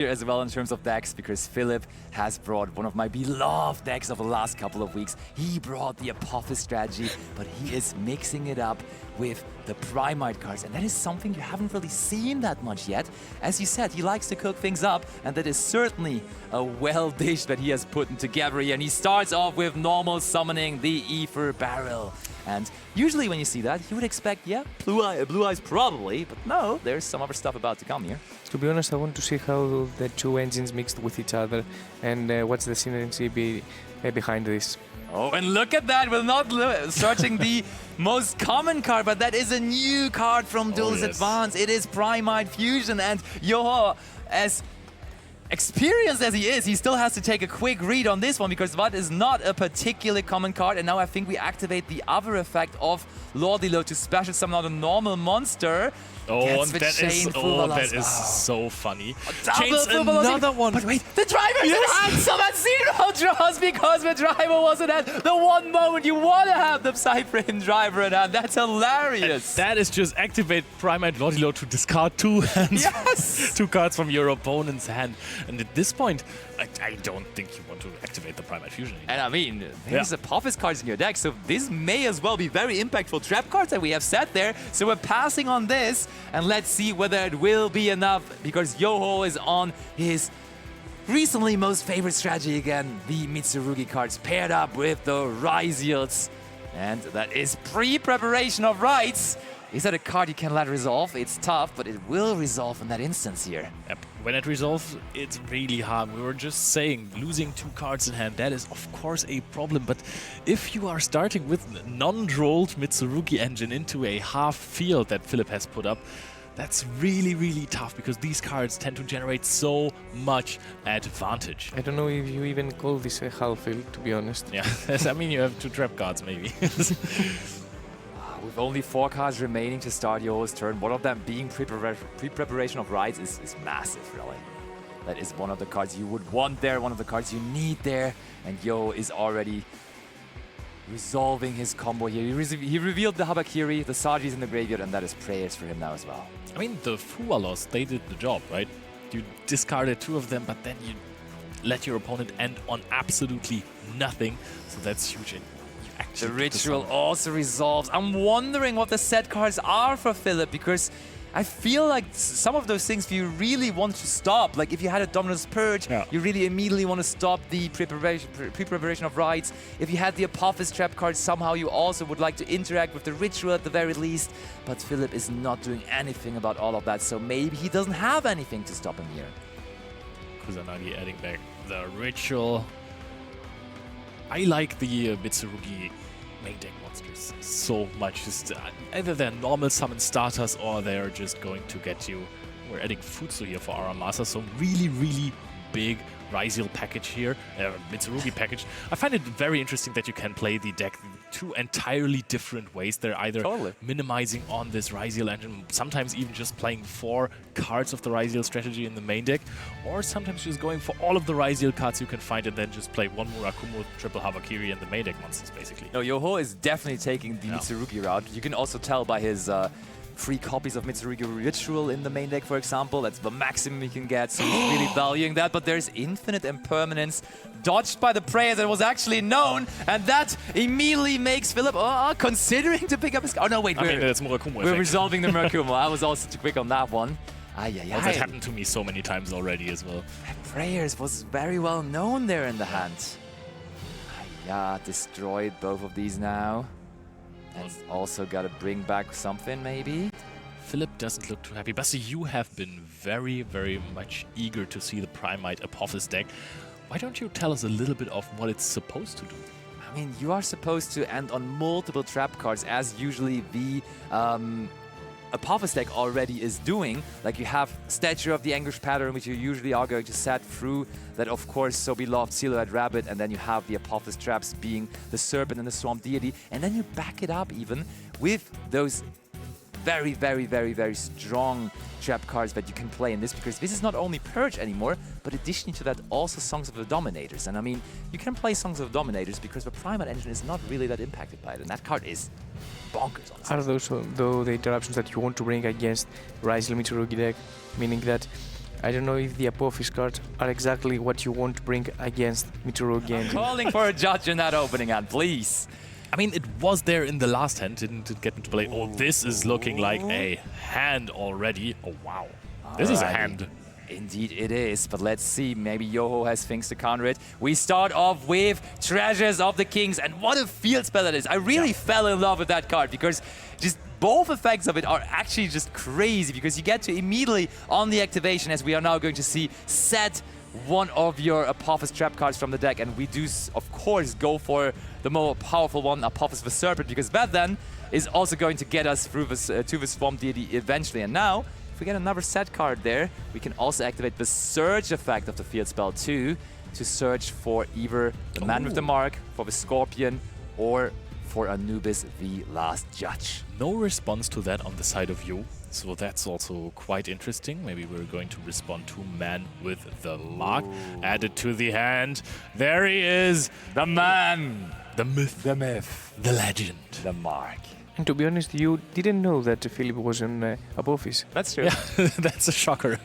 as well in terms of decks, because Philip has brought one of my beloved decks of the last couple of weeks. He brought the Apophis strategy, but he is mixing it up with the Primite cards, and that is something you haven't really seen that much yet. As you said, he likes to cook things up, and that is certainly a well dish that he has put together here. And he starts off with normal summoning the Ether Barrel. And usually when you see that, you would expect, yeah, blue eyes probably, but no, there's some other stuff about to come here. To be honest, I want to see how the two engines mixed with each other and what's the synergy behind this. Oh, and look at that! We're not searching the most common card, but that is a new card from Duel's Advance. It is Primite Fusion, and Yoho, as experienced as he is, he still has to take a quick read on this one, because that is not a particularly common card. And now I think we activate the other effect of Lordilo to special summon out a normal monster. Oh, and that is so funny. Chains another one. But wait, the driver's in hand! So that's 0 draws because the driver wasn't at the one moment you want to have the Cypher in driver in hand. That's hilarious. And that is just activate Primite Lordilo to discard two hands. Yes! 2 cards from your opponent's hand. And at this point, I don't think you want to activate the Primite Fusion anymore. And I mean, there's Apophis cards in your deck, so this may as well be very impactful trap cards that we have set there. So we're passing on this, and let's see whether it will be enough, because Yoho is on his recently most favorite strategy again, the Mitsurugi cards paired up with the Ryzeals. And that is pre-preparation of rights. Is that a card you can let resolve? It's tough, but it will resolve in that instance here. Yep. When it resolves, it's really hard. We were just saying, losing 2 cards in hand, that is of course a problem. But if you are starting with non-rolled Mitsurugi engine into a half field that Philip has put up, that's really, really tough, because these cards tend to generate so much advantage. I don't know if you even call this a half field, to be honest. Yeah, I mean, you have 2 trap cards maybe. With only 4 cards remaining to start Yoho's turn, one of them being pre-preparation of rights is massive, really. That is one of the cards you would want there, one of the cards you need there, and Yoho is already resolving his combo here. He revealed the Habakiri, the Saji's in the graveyard, and that is prayers for him now as well. I mean, the Fualos, they did the job, right? You discarded 2 of them, but then you let your opponent end on absolutely nothing, so that's huge. The ritual also resolves. I'm wondering what the set cards are for Philip, because I feel like some of those things you really want to stop. Like if you had a Dominus Purge, you really immediately want to stop the pre-preparation of rights. If you had the Apophis trap card, somehow you also would like to interact with the ritual at the very least. But Philip is not doing anything about all of that, so maybe he doesn't have anything to stop him here. Kusanagi adding back the ritual. I like the Mitsurugi main deck monsters so much. Just either they're normal summon starters or they're just going to get you. We're adding Futsu here for Aramasa, so really, really big Ryzeal package here, Mitsurugi package. I find it very interesting that you can play the deck 2 entirely different ways. They're either minimizing on this Ryzeal engine, sometimes even just playing 4 cards of the Ryzeal strategy in the main deck, or sometimes just going for all of the Ryzeal cards you can find and then just play 1 Murakumo, triple Havakiri, and the main deck monsters, basically. No, Yoho is definitely taking the Mitsurugi route. You can also tell by his 3 copies of Mitsurugi Ritual in the main deck, for example. That's the maximum you can get, so he's really valuing that. But there's Infinite Impermanence dodged by the prayers that was actually known, and that immediately makes Philip considering to pick up his... Oh no, wait, we're resolving the Murakumo. I was also too quick on that one. That happened to me so many times already as well. Prayers was very well known there in the hand. Destroyed both of these now. And also got to bring back something, maybe? Philip doesn't look too happy. Basti, you have been very, very much eager to see the Primite Apophis deck. Why don't you tell us a little bit of what it's supposed to do? I mean, you are supposed to end on multiple trap cards, as usually the Apophis deck already is doing. Like you have Statue of the Anguish pattern, which you usually are going to set through that, of course, so beloved Silhouette Rabbit, and then you have the Apophis traps being the Serpent and the Swamp Deity, and then you back it up even with those very, very, very, very strong trap cards that you can play in this, because this is not only Purge anymore, but additionally to that, also Songs of the Dominators. And I mean, you can play Songs of the Dominators because the Primate engine is not really that impacted by it, and that card is bonkers. Honestly. Are those though the interruptions that you want to bring against Ryzeal Mitsurugi deck? Meaning that I don't know if the Apophis cards are exactly what you want to bring against Mitsurugi engine. Calling for a judge in that opening hand, please. I mean, it was there in the last hand, didn't get into play. Oh, this is looking like a hand already. Oh, wow. This is a hand. Indeed it is, but let's see, maybe Yoho has things to counter it. We start off with Treasures of the Kings, and what a field spell that is. I really fell in love with that card, because just both effects of it are actually just crazy, because you get to immediately, on the activation, as we are now going to see, set one of your Apophis trap cards from the deck, and we do, of course, go for the more powerful one, Apophis the Serpent, because that then is also going to get us through this, to the Swamp Deity eventually. And now, if we get another set card there, we can also activate the Surge effect of the field spell too, to search for either the Man with the Mark, for the Scorpion, or for Anubis, the Last Judge. No response to that on the side of you, so that's also quite interesting. Maybe we're going to respond to Man with the Mark. Added to the hand. There he is, The man! the myth, The myth. the legend. The Mark. And to be honest, you didn't know that Philip was in Apophis. That's true. Yeah, that's a shocker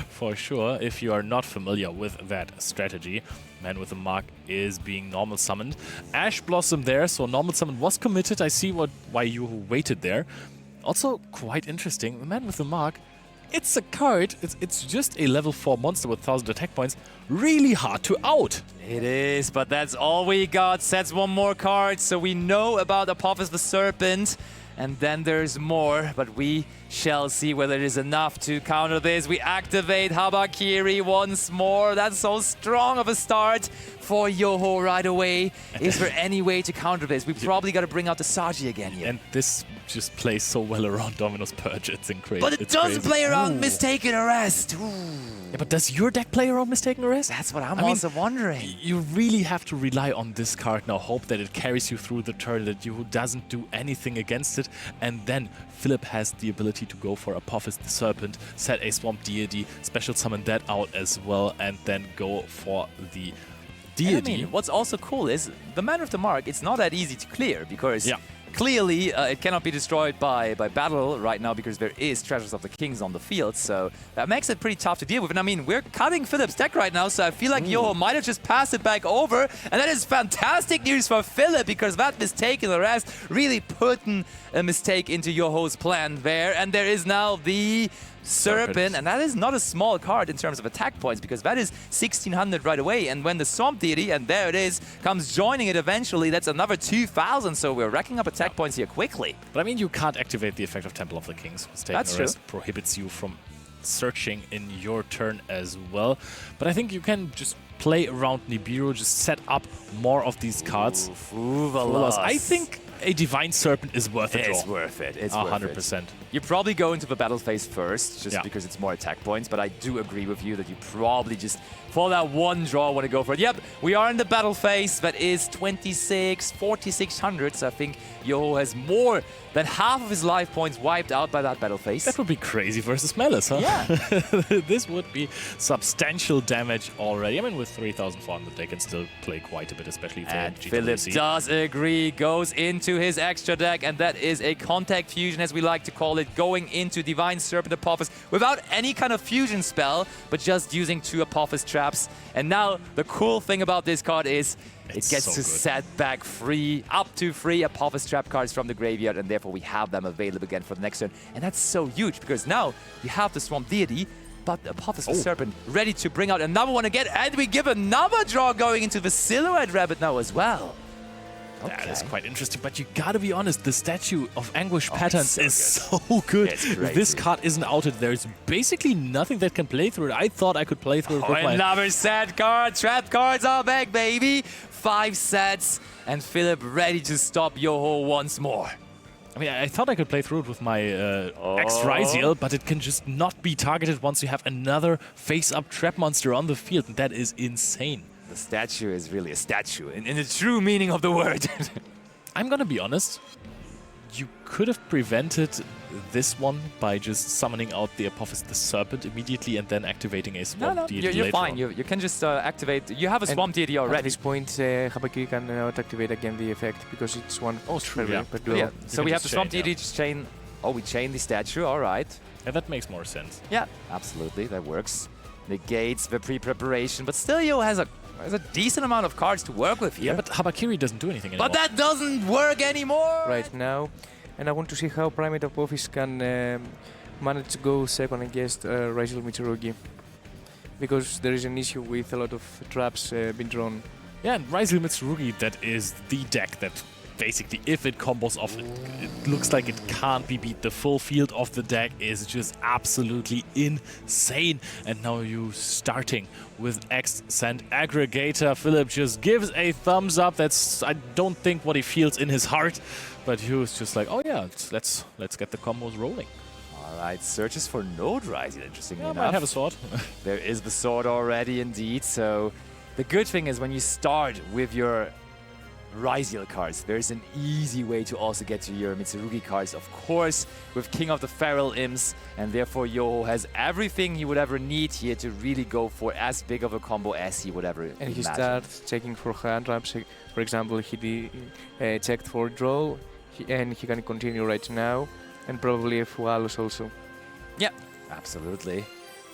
for sure. If you are not familiar with that strategy, Man with the Mark is being normal summoned. Ash Blossom there, so normal summon was committed. I see why you waited there. Also quite interesting, the Man with the Mark, it's a card, it's just a level 4 monster with 1000 attack points. Really hard to out. It is, but that's all we got. Sets one more card, so we know about Apophis the Serpent. And then there's more, but we shall see whether it is enough to counter this. We activate Habakiri once more. That's so strong of a start for Yoho right away. Is there any way to counter this? We probably got to bring out the Saji again here. And this just plays so well around Domino's Purge, it's incredible. But it doesn't play around Mistaken Arrest. Ooh. Yeah, but does your deck play around Mistaken Arrest? That's what I'm also wondering. You really have to rely on this card now, hope that it carries you through the turn, that you doesn't do anything against it, and then Philip has the ability to go for Apophis the Serpent, set a Swamp Deity, special summon that out as well, and then go for the Deity. And I mean, what's also cool is the Man with the Mark, it's not that easy to clear, because clearly it cannot be destroyed by battle right now, because there is Treasures of the Kings on the field, so that makes it pretty tough to deal with. And I mean, we're cutting Philip's deck right now, so I feel like Yoho might have just passed it back over, and that is fantastic news for Philip, because that Mistaken Arrest really putting a mistake into Yoho's plan there. And there is now the Serpent, and that is not a small card in terms of attack points, because that is 1600 right away, and when the Swamp Deity, and there it is, comes joining it eventually, that's another 2000, so we're racking up attack points here quickly. But I mean, you can't activate the effect of Temple of the Kings. Mistaken Arrest prohibits you from searching in your turn as well. But I think you can just play around Nibiru, just set up more of these cards. I think a Divine Serpent is worth a draw. It's worth it. It's 100%. You probably go into the battle phase first, just because it's more attack points, but I do agree with you that you probably just, for that one draw, want to go for it. Yep, we are in the battle phase. That is 4600, so I think Yoho has more than half of his life points wiped out by that battle phase. That would be crazy versus Melis, huh? Yeah. This would be substantial damage already. I mean, with 3400, they can still play quite a bit, especially if they have GWC. Philip does agree, goes into his extra deck, and that is a Contact Fusion, as we like to call it, going into Divine Serpent Apophis without any kind of fusion spell, but just using 2 Apophis traps. And now, the cool thing about this card is it gets to set back up to 3 Apophis trap cards from the graveyard, and therefore we have them available again for the next turn. And that's so huge, because now you have the Swamp Deity, but the Apophis Serpent ready to bring out another one again, and we give another draw going into the Silhouette Rabbit now as well. That is quite interesting, but you gotta be honest, the Statue of Anguish Patterns is so good. If this card isn't outed, there's basically nothing that can play through it. I thought I could play through it with my... Another set card! Trap cards are back, baby! 5 sets, and Philip ready to stop Yoho once more. I mean, I thought I could play through it with my Ryzeal, but it can just not be targeted once you have another face-up trap monster on the field, and that is insane. The statue is really a statue, in the true meaning of the word. I'm gonna be honest. You could have prevented this one by just summoning out the Apophis the Serpent immediately and then activating a Swamp Deity you're later fine. on. You can just activate... You have a Swamp Deity already. At this point, Habakiri cannot activate again the effect, because it's one true, per yeah. duel. So we have the Swamp Deity just chain... Oh, we chain the statue, alright. Yeah, that makes more sense. Yeah, absolutely, that works. negates the pre-preparation, but still Yo has a decent amount of cards to work with here. Yeah, but Habakiri doesn't do anything anymore. But that doesn't work anymore! Right now. And I want to see how Primite Apophis can manage to go second against Ryzeal Mitsurugi. Because there is an issue with a lot of traps being drawn. Yeah, and Ryzeal Mitsurugi, that is the deck that basically, if it combos off, it looks like it can't be beat. The full field of the deck is just absolutely insane. And now you starting with X-Send Aggregator. Philip just gives a thumbs up. That's, I don't think, what he feels in his heart. But he was just like, oh yeah, let's get the combos rolling. Alright, searches for Node Ryzeal, interestingly Yeah, enough. might have a sword. There is the sword already indeed, so the good thing is when you start with your Ryzeal cards, there's an easy way to also get to your Mitsurugi cards, of course, with King of the Feral Imps, and therefore Yoho has everything he would ever need here to really go for as big of a combo as he would ever And imagine. he starts checking for hand traps. For example, he checked for draw, and he can continue right now, and probably a Fualos also. Yeah, absolutely.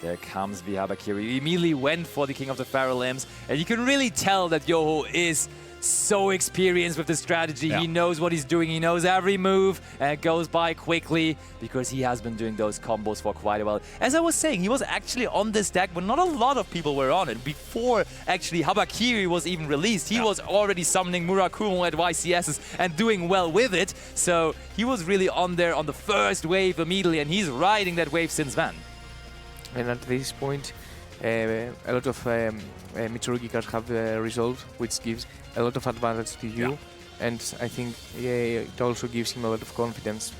There comes the Habakiri. He immediately went for the King of the Feral Imps, and you can really tell that Yoho is so experienced with the strategy. Yeah. He knows what he's doing. He knows every move, and it goes by quickly because he has been doing those combos for quite a while. As I was saying, he was actually on this deck when not a lot of people were on it. Before actually Habakiri was even released, he was already summoning Murakumo at YCSs and doing well with it. So he was really on there on the first wave immediately, and he's riding that wave since then. And at this point, a lot of Mitsurugi cards have resolved, which gives a lot of advantage to you. Yeah. And I think it also gives him a lot of confidence.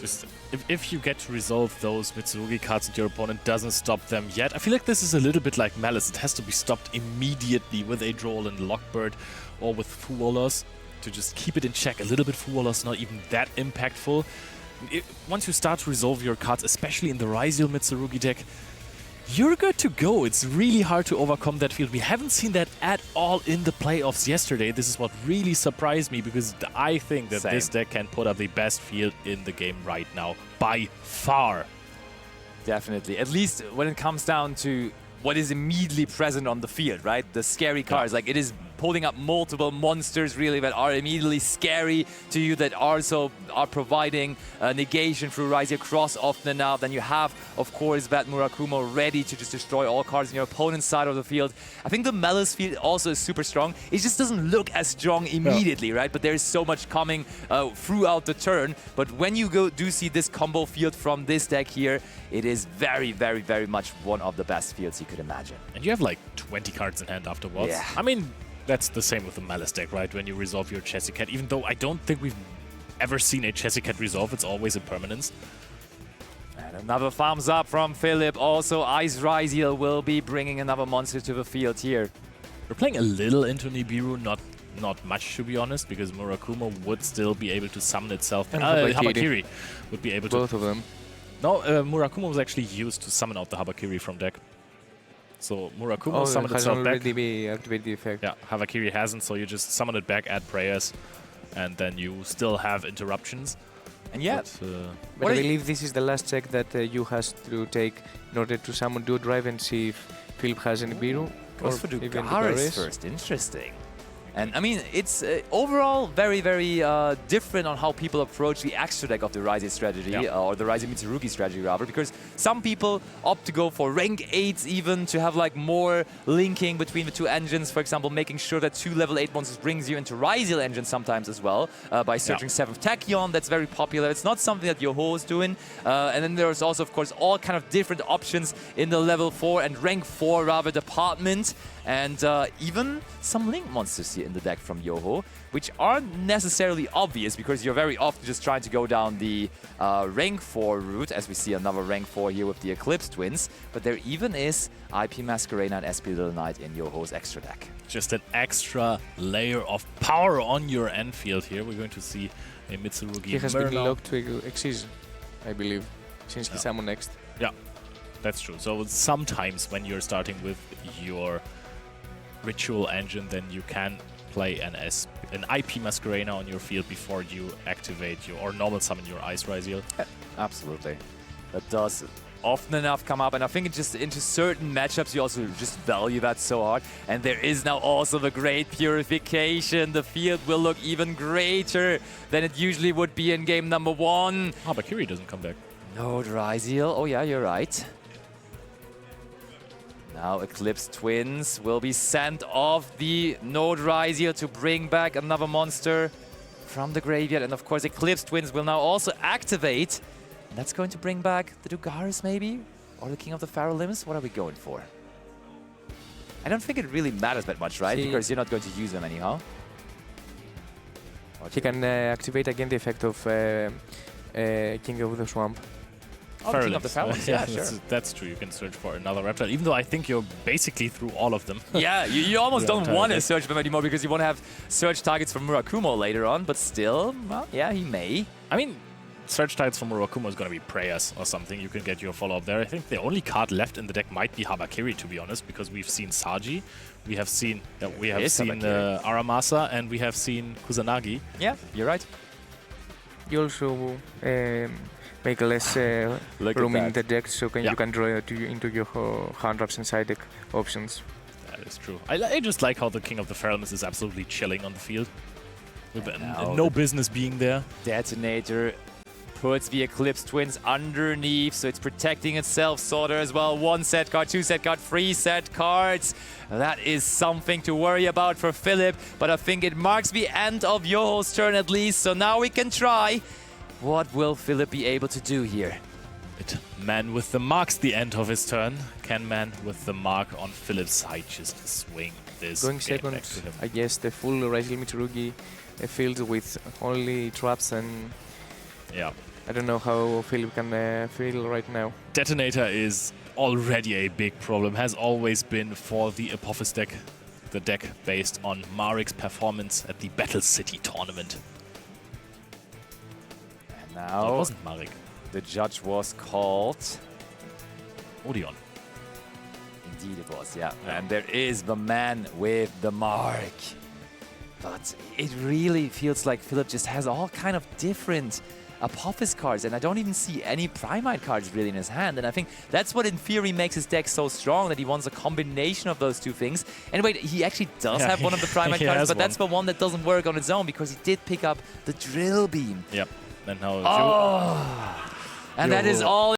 Just if you get to resolve those Mitsurugi cards and your opponent doesn't stop them yet, I feel like this is a little bit like Malice. It has to be stopped immediately with a Droll and Lockbird or with Fuolos to just keep it in check. A little bit Fuolos, not even that impactful. Once you start to resolve your cards, especially in the Ryzeal Mitsurugi deck, you're good to go. It's really hard to overcome that field. We haven't seen that at all in the playoffs yesterday. This is what really surprised me because I think that this deck can put up the best field in the game right now, by far. Definitely. At least when it comes down to what is immediately present on the field, right? The scary cards. Like, it is pulling up multiple monsters, really, that are immediately scary to you, that also are providing negation through Ryzeal Cross often enough. Then you have, of course, that Murakumo ready to just destroy all cards on your opponent's side of the field. I think the Malice field also is super strong. It just doesn't look as strong immediately, right? But there's so much coming throughout the turn. But when you do see this combo field from this deck here, it is very, very, very much one of the best fields you could imagine. And you have like 20 cards in hand afterwards. Yeah. I mean, that's the same with the Malice deck, right? When you resolve your Chessy Cat, even though I don't think we've ever seen a Chessy Cat resolve, it's always a permanence. And another thumbs up from Philip. Also, Ice Ryzeal will be bringing another monster to the field here. We're playing a little into Nibiru, not much to be honest, because Murakumo would still be able to summon itself. And Habakiri would be able to. Both of them. No, Murakumo was actually used to summon out the Habakiri from deck. So Murakumo summoned has itself back. already be activated the effect. Yeah, Habakiri hasn't, so you just summon it back, add prayers, and then you still have interruptions. And yeah, But I believe this is the last check that you has to take in order to summon Duo Drive and see if Philip has any Biru. goes for Dugaris first. Interesting. And I mean, it's overall very, very different on how people approach the extra deck of the Ryzeal strategy, or the Ryzeal Mitsurugi strategy rather, because some people opt to go for rank 8s even to have like more linking between the two engines, for example, making sure that 2 level 8 monsters brings you into Ryzeal engine sometimes as well, by searching 7th Tachyon. That's very popular. It's not something that Yoho is doing. And then there's also, of course, all kind of different options in the level 4 and rank 4 rather department. And even some link monsters here in the deck from Yoho, which aren't necessarily obvious because you're very often just trying to go down the rank 4 route, as we see another rank 4 here with the Eclipse Twins. But there even is IP Masquerade and SP Little Knight in Yoho's extra deck. Just an extra layer of power on your end field here. We're going to see a Mitsurugi. He has been locked to Excision, I believe, since he summoned next. Yeah, that's true. So sometimes when you're starting with your Ritual engine, then you can play an IP Masquerena on your field before you activate your or normal summon your Ice Ryzeal. Absolutely. That does often enough come up, and I think it just into certain matchups you also just value that so hard. And there is now also the great purification. The field will look even greater than it usually would be in game number 1. Habakiri doesn't come back. No, Ryzeal. Oh yeah, you're right. Now Eclipse Twins will be sent off the Node Ryzeal to bring back another monster from the graveyard. And of course Eclipse Twins will now also activate. And that's going to bring back the Dugaris maybe? Or the King of the Pharaoh Limbs? What are we going for? I don't think it really matters that much, right? Because you're not going to use them anyhow. He can activate again the effect of King of the Swamp. Oh, King of the Pharaoh Limbs, yeah, sure. That's true. You can search for another reptile, even though I think you're basically through all of them. Yeah, you almost The don't entire want to deck. search them anymore because you want to have search targets for Murakumo later on, but still, well, yeah, he may. I mean, search targets for Murakumo is going to be Prayers or something. You can get your follow-up there. I think the only card left in the deck might be Habakiri, to be honest, because we've seen Saji, we have seen Aramasa, and we have seen Kusanagi. Yeah, you're right. You also make less room in the deck, so you can draw into your hand traps and side deck options. That is true. I just like how the King of the Pharaoh Limbs is absolutely chilling on the field. With no business being there. Detonator puts the Eclipse Twins underneath, so it's protecting itself sort of as well. 1 set card, 2 set card, 3 set cards. That is something to worry about for Philip, but I think it marks the end of Yoho's turn at least, so now we can try. What will Philip be able to do here? Man with the marks the end of his turn. Can man with the mark on Philip's side just swing this Going game second, back to him? I guess the full Ryzeal Mitsurugi field with only traps, and Yeah. I don't know how Philip can feel right now. Detonator is already a big problem, has always been for the Apophis deck, the deck based on Marik's performance at the Battle City tournament. And That now wasn't Marik. the judge was called. Odeon. Indeed it was, yeah. And there is the man with the mark. But it really feels like Philip just has all kind of different Apophis cards, and I don't even see any Primite cards really in his hand, and I think that's what in theory makes his deck so strong, that he wants a combination of those two things. And wait, he actually does have one of the Primite cards, but that's the one that doesn't work on its own because he did pick up the Drill Beam. Yep. And now And that is all